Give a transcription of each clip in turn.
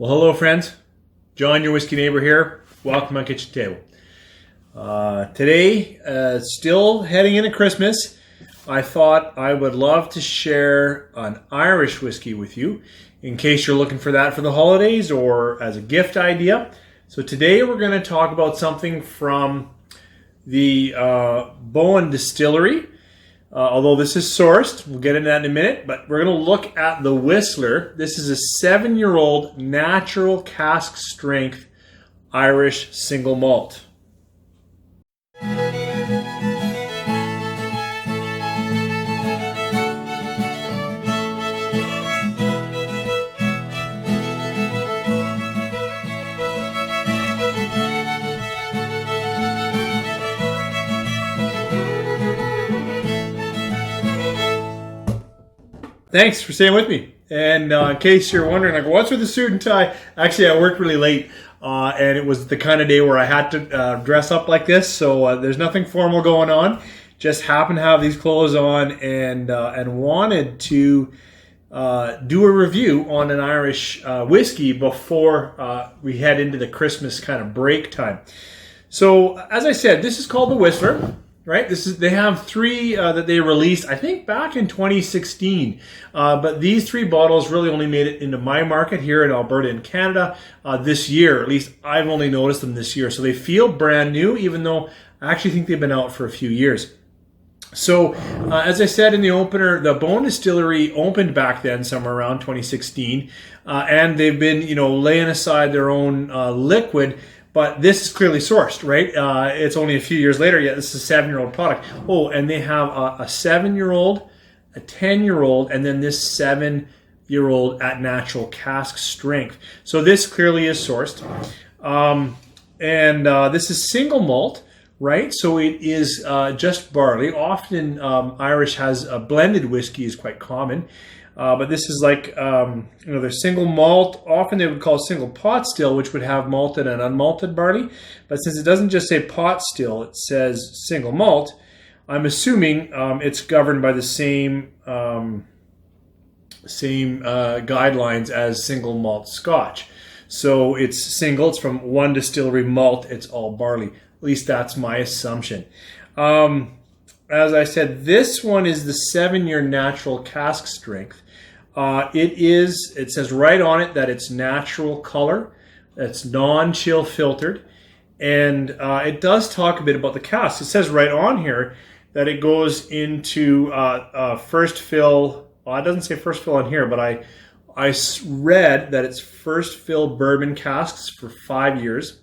Well, hello, friends. John, your whiskey neighbor here. Welcome to my kitchen table. Today, still heading into Christmas, I thought I would love to share an Irish whiskey with you in case you're looking for that for the holidays or as a gift idea. So today we're going to talk about something from the Boann distillery. Although this is sourced, we'll get into that in a minute, but we're going to look at the Whistler. This is a 7-year-old natural cask strength Irish single malt. Thanks for staying with me. And in case you're wondering, like, what's with the suit and tie? Actually, I worked really late, and it was the kind of day where I had to dress up like this. So there's nothing formal going on. Just happened to have these clothes on, and wanted to do a review on an Irish whiskey before we head into the Christmas kind of break time. So, as I said, this is called the Whistler. Right, they have three that they released, I think, back in 2016. But these three bottles really only made it into my market here in Alberta in Canada this year. At least I've only noticed them this year. So they feel brand new, even though I actually think they've been out for a few years. So, as I said in the opener, the Boann distillery opened back then, somewhere around 2016, and they've been, laying aside their own liquid. But this is clearly sourced, right? It's only a few years later, yet this is a 7-year-old product. Oh, and they have a 7-year-old, a 10-year-old, and then this 7-year-old at natural cask strength. So this clearly is sourced. This is single malt, right? So it is just barley. Often Irish has a blended whiskey is quite common. But this is like, there's single malt. Often they would call single pot still, which would have malted and unmalted barley. But since it doesn't just say pot still, it says single malt, I'm assuming it's governed by the same guidelines as single malt Scotch. So it's single, it's from one distillery malt, it's all barley. At least that's my assumption. As I said, this one is the 7-year natural cask strength. It says right on it that it's natural color, it's non-chill filtered, and it does talk a bit about the cask. It says right on here that it goes into first fill. Well, it doesn't say first fill on here, but I read that it's first fill bourbon casks for 5 years,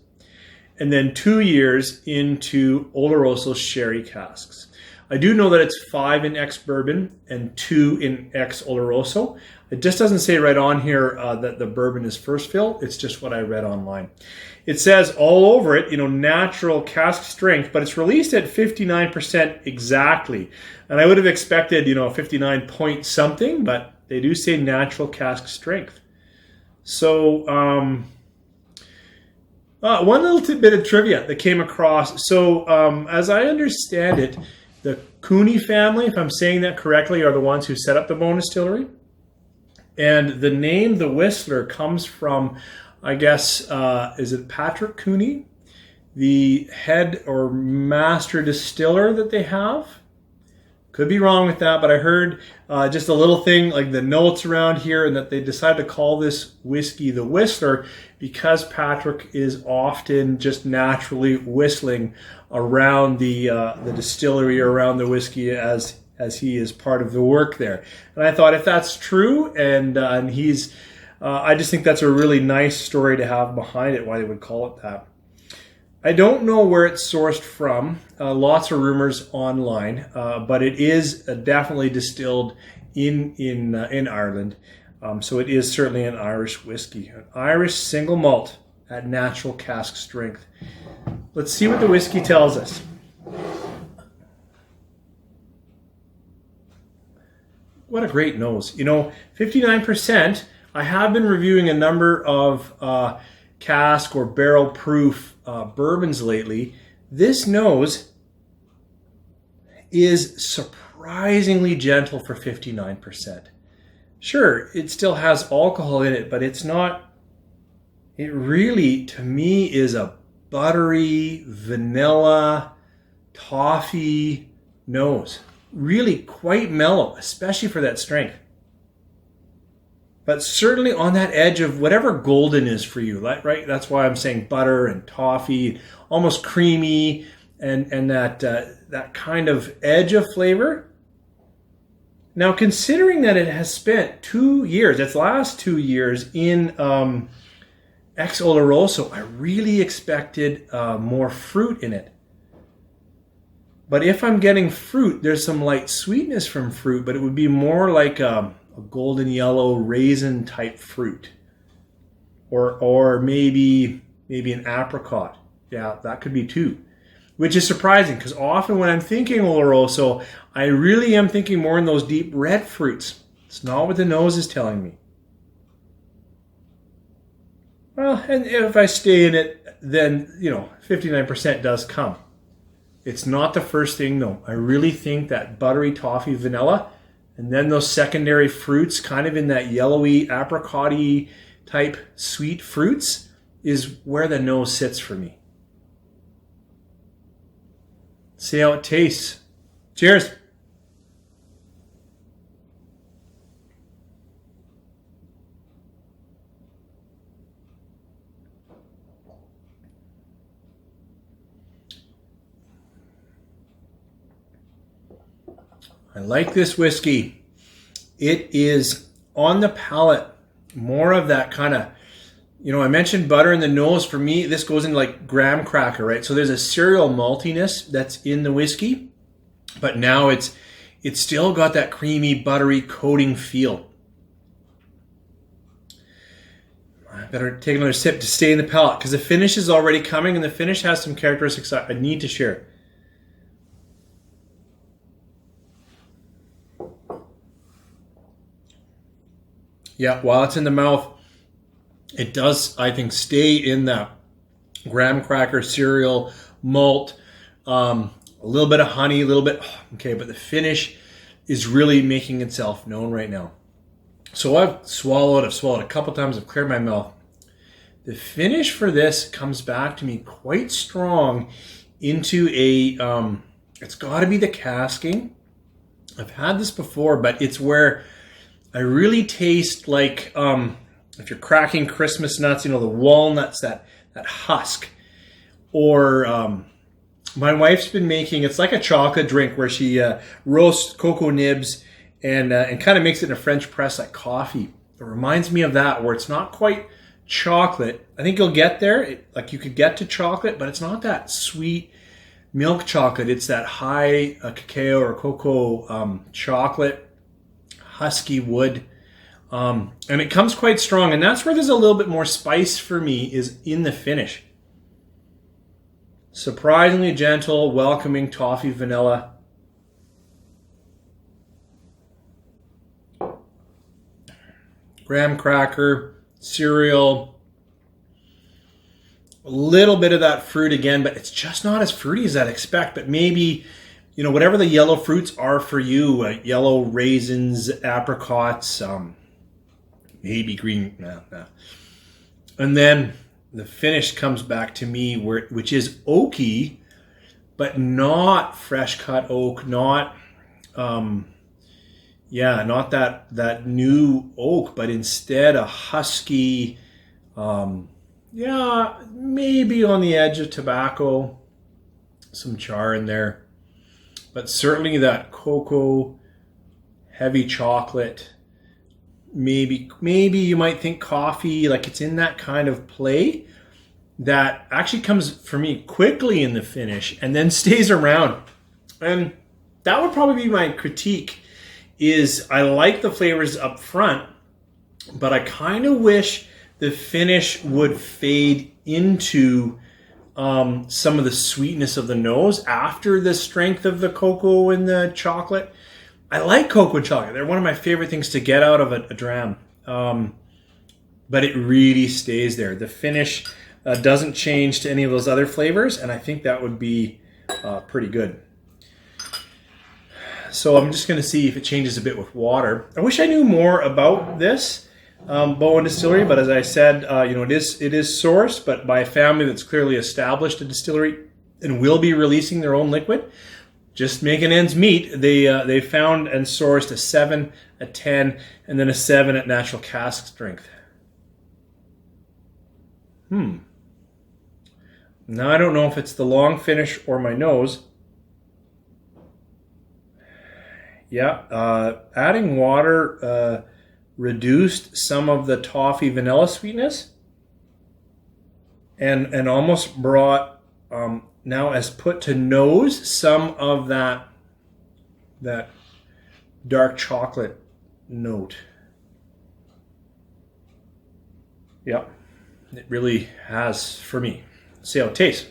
and then 2 years into Oloroso sherry casks. I do know that it's 5 in ex-bourbon and 2 in ex-Oloroso. It just doesn't say right on here that the bourbon is first fill. It's just what I read online. It says all over it, natural cask strength, but it's released at 59% exactly. And I would have expected, 59 point something, but they do say natural cask strength. So, one little bit of trivia that came across. So, as I understand it, the Cooney family, if I'm saying that correctly, are the ones who set up the Boann distillery. And the name, the Whistler, comes from, I guess, is it Patrick Cooney? The head or master distiller that they have? Could be wrong with that, but I heard just a little thing, like the notes around here, and that they decided to call this whiskey the Whistler because Patrick is often just naturally whistling around the distillery or around the whiskey as he is part of the work there. And I thought if that's true, and he's, I just think that's a really nice story to have behind it, why they would call it that. I don't know where it's sourced from. Lots of rumors online, but it is definitely distilled in Ireland. So it is certainly an Irish whiskey, an Irish single malt at natural cask strength. Let's see what the whiskey tells us. What a great nose. 59%. I have been reviewing a number of cask or barrel proof bourbons lately. This nose is surprisingly gentle for 59%. Sure, it still has alcohol in it, but it's not it really, to me, is a buttery, vanilla, toffee nose. Really quite mellow, especially for that strength. But certainly on that edge of whatever golden is for you, right? That's why I'm saying butter and toffee, almost creamy, and that kind of edge of flavor. Now, considering that it has spent 2 years, its last 2 years in Ex Oloroso, I really expected more fruit in it. But if I'm getting fruit, there's some light sweetness from fruit, but it would be more like a golden yellow raisin type fruit, or maybe an apricot. Yeah, that could be too, which is surprising because often when I'm thinking Oloroso, I really am thinking more in those deep red fruits. It's not what the nose is telling me. Well, and if I stay in it, then 59% does come. It's not the first thing though. I really think that buttery toffee vanilla, and then those secondary fruits, kind of in that yellowy, apricot-y type sweet fruits, is where the nose sits for me. See how it tastes. Cheers. I like this whiskey. It is on the palate, more of that kind of, I mentioned butter in the nose. For me, this goes into like graham cracker, right? So there's a cereal maltiness that's in the whiskey, but now it's still got that creamy, buttery coating feel. I better take another sip to stay in the palate because the finish is already coming, and the finish has some characteristics I need to share. Yeah, while it's in the mouth, it does, I think, stay in that graham cracker, cereal, malt, a little bit of honey, a little bit, okay, but the finish is really making itself known right now. So I've swallowed a couple times, I've cleared my mouth. The finish for this comes back to me quite strong into it's got to be the casking. I've had this before, but it's where I really taste like if you're cracking Christmas nuts, the walnuts, that husk. Or my wife's been making, it's like a chocolate drink where she roasts cocoa nibs and kind of makes it in a French press like coffee. It reminds me of that, where it's not quite chocolate. I think you'll get there. You could get to chocolate, but it's not that sweet milk chocolate. It's that high cacao or cocoa chocolate. Husky wood, and it comes quite strong, and that's where there's a little bit more spice for me, is in the finish. Surprisingly gentle, welcoming toffee vanilla. Graham cracker, cereal, a little bit of that fruit again, but it's just not as fruity as I'd expect. But maybe whatever the yellow fruits are for you, yellow raisins, apricots, maybe green. No. And then the finish comes back to me, which is oaky, but not fresh cut oak, not that new oak, but instead a husky, maybe on the edge of tobacco, some char in there. But certainly that cocoa, heavy chocolate, maybe you might think coffee, like it's in that kind of play that actually comes for me quickly in the finish and then stays around. And that would probably be my critique, is I like the flavors up front, but I kind of wish the finish would fade into some of the sweetness of the nose after the strength of the cocoa and the chocolate. I like cocoa and chocolate. They're one of my favorite things to get out of a dram. But it really stays there. The finish doesn't change to any of those other flavors, and I think that would be pretty good. So I'm just going to see if it changes a bit with water. I wish I knew more about this. Boann Distillery, but as I said, it is sourced, but by a family that's clearly established a distillery and will be releasing their own liquid. Just making ends meet, they found and sourced a 7, a 10, and then a 7 at natural cask strength. Now I don't know if it's the long finish or my nose. Yeah, adding water reduced some of the toffee vanilla sweetness, and almost brought now as put to nose some of that dark chocolate note. Yep, it really has for me. Let's see how it tastes.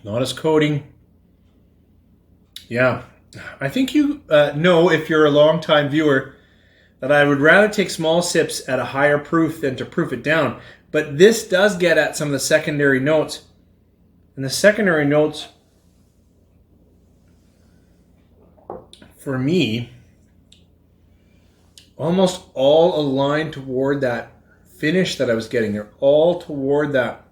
Not as coating. Yeah, I think you know, if you're a long-time viewer, that I would rather take small sips at a higher proof than to proof it down. But this does get at some of the secondary notes. And the secondary notes, for me, almost all aligned toward that finish that I was getting. They're all toward that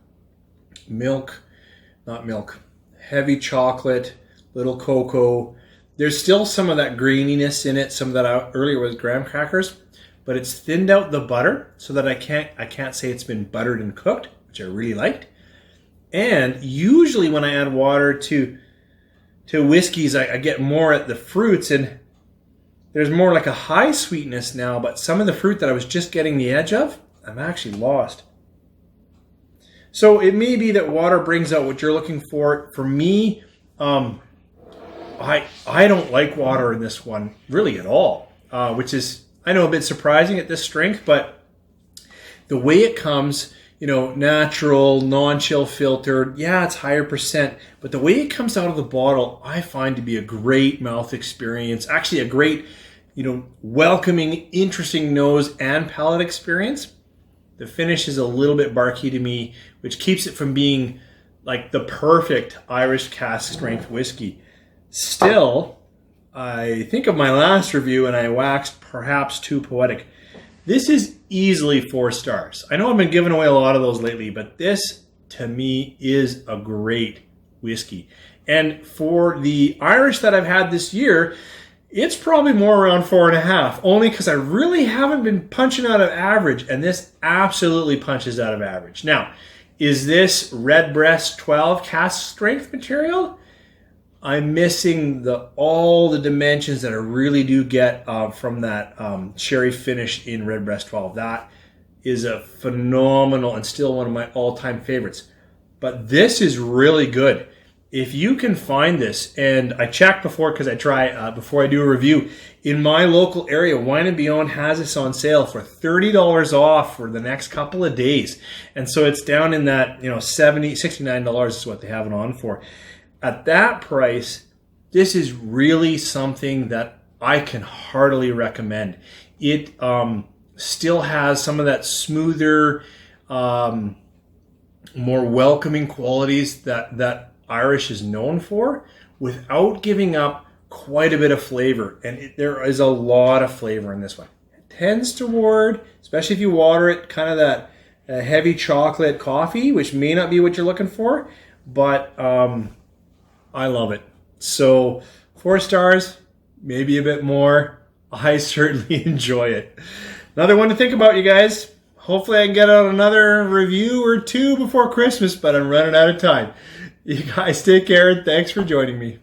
heavy chocolate, little cocoa. There's still some of that graininess in it, some of that earlier was graham crackers, but it's thinned out the butter so that I can't say it's been buttered and cooked, which I really liked. And usually when I add water to whiskeys, I get more at the fruits, and there's more like a high sweetness now, but some of the fruit that I was just getting the edge of, I'm actually lost. So it may be that water brings out what you're looking for. For me, I don't like water in this one really at all, which is, I know, a bit surprising at this strength, but the way it comes, natural, non-chill filtered, yeah, it's higher percent, but the way it comes out of the bottle, I find to be a great mouth experience, actually a great, welcoming, interesting nose and palate experience. The finish is a little bit barky to me, which keeps it from being like the perfect Irish cask strength whiskey. Still, I think of my last review and I waxed perhaps too poetic. This is easily 4 stars. I know I've been giving away a lot of those lately, but this to me is a great whiskey. And for the Irish that I've had this year, it's probably more around 4.5, only because I really haven't been punching out of average, and this absolutely punches out of average. Now, is this Redbreast 12 cask strength material? I'm missing all the dimensions that I really do get from that sherry finish in Redbreast 12. That is a phenomenal and still one of my all-time favorites. But this is really good. If you can find this, and I checked before because I try before I do a review, in my local area, Wine & Beyond has this on sale for $30 off for the next couple of days. And so it's down in that, $70, $69 is what they have it on for. At that price, this is really something that I can heartily recommend. It still has some of that smoother, more welcoming qualities that Irish is known for, without giving up quite a bit of flavor. And there is a lot of flavor in this one. It tends toward, especially if you water it, kind of that heavy chocolate coffee, which may not be what you're looking for, but I love it. So 4 stars, maybe a bit more. I certainly enjoy it. Another one to think about, you guys. Hopefully I can get out another review or 2 before Christmas, but I'm running out of time. You guys take care, and thanks for joining me.